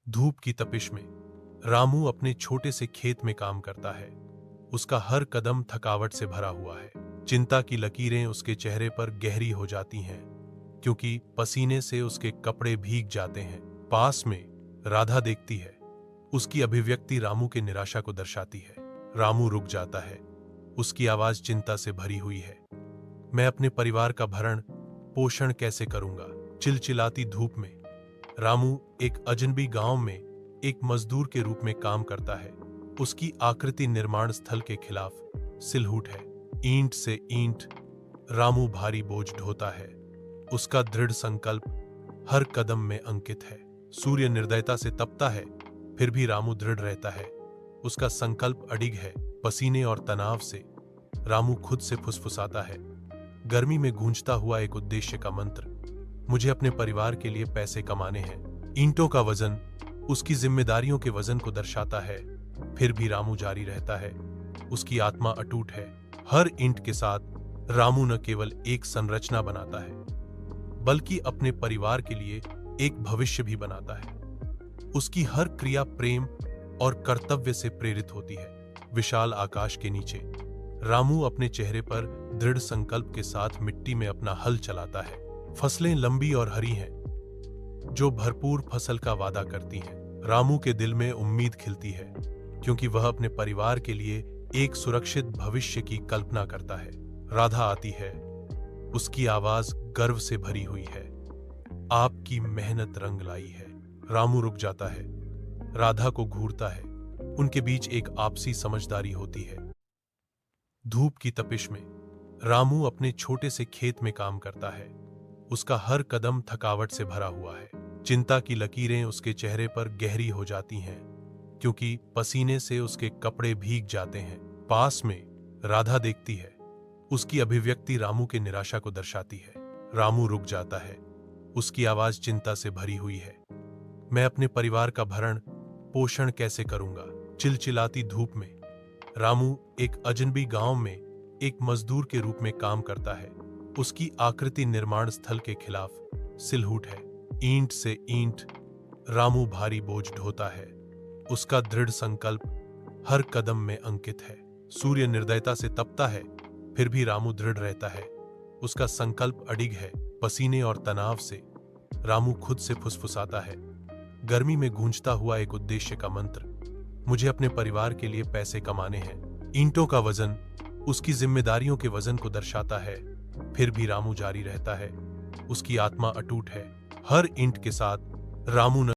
धूप की तपिश में रामू अपने छोटे से खेत में काम करता है। उसका हर कदम थकावट से भरा हुआ है। चिंता की लकीरें उसके चेहरे पर गहरी हो जाती हैं, क्योंकि पसीने से उसके कपड़े भीग जाते हैं। पास में राधा देखती है। उसकी अभिव्यक्ति रामू की निराशा को दर्शाती है। रामू रुक जाता है। उसकी आवाज चिंता से भरी हुई है। मैं अपने परिवार का भरण पोषण कैसे करूंगा? चिलचिलाती धूप में रामू एक अजनबी गांव में एक मजदूर के रूप में काम करता है। उसकी आकृति निर्माण स्थल के खिलाफ सिलहूट है। ईंट से ईंट रामू भारी बोझ ढोता है। उसका दृढ़ संकल्प हर कदम में अंकित है। सूर्य निर्दयता से तपता है, फिर भी रामू दृढ़ रहता है। उसका संकल्प अडिग है। पसीने और तनाव से रामू खुद से फुसफुसाता है। गर्मी में गूंजता हुआ एक उद्देश्य का मंत्र, मुझे अपने परिवार के लिए पैसे कमाने हैं। ईंटों का वजन उसकी जिम्मेदारियों के वजन को दर्शाता है, फिर भी रामू जारी रहता है। उसकी आत्मा अटूट है। हर ईंट के साथ रामू न केवल एक संरचना बनाता है, बल्कि अपने परिवार के लिए एक भविष्य भी बनाता है। उसकी हर क्रिया प्रेम और कर्तव्य से प्रेरित होती है। विशाल आकाश के नीचे रामू अपने चेहरे पर दृढ़ संकल्प के साथ मिट्टी में अपना हल चलाता है। फसलें लंबी और हरी हैं, जो भरपूर फसल का वादा करती हैं। रामू के दिल में उम्मीद खिलती है, क्योंकि वह अपने परिवार के लिए एक सुरक्षित भविष्य की कल्पना करता है। राधा आती है। उसकी आवाज गर्व से भरी हुई है। आपकी मेहनत रंग लाई है। रामू रुक जाता है। राधा को घूरता है। उनके बीच एक आपसी समझदारी होती है। धूप की तपिश में रामू अपने छोटे से खेत में काम करता है। उसका हर कदम थकावट से भरा हुआ है। चिंता की लकीरें उसके चेहरे पर गहरी हो जाती हैं, क्योंकि पसीने से उसके कपड़े भीग जाते हैं। पास में राधा देखती है। उसकी अभिव्यक्ति रामू की निराशा को दर्शाती है। रामू रुक जाता है। उसकी आवाज चिंता से भरी हुई है। मैं अपने परिवार का भरण पोषण कैसे करूंगा? चिलचिलाती धूप में रामू एक अजनबी गांव में एक मजदूर के रूप में काम करता है। उसकी आकृति निर्माण स्थल के खिलाफ सिलहूट है। ईंट से ईंट रामू भारी बोझ ढोता है। उसका दृढ़ संकल्प हर कदम में अंकित है। सूर्य निर्दयता से तपता है, फिर भी रामू दृढ़ रहता है। उसका संकल्प अडिग है। पसीने और तनाव से रामू खुद से फुसफुसाता है। गर्मी में गूंजता हुआ एक उद्देश्य का मंत्र, मुझे अपने परिवार के लिए पैसे कमाने हैं। ईंटों का वजन उसकी जिम्मेदारियों के वजन को दर्शाता है, फिर भी रामू जारी रहता है। उसकी आत्मा अटूट है। हर ईंट के साथ रामू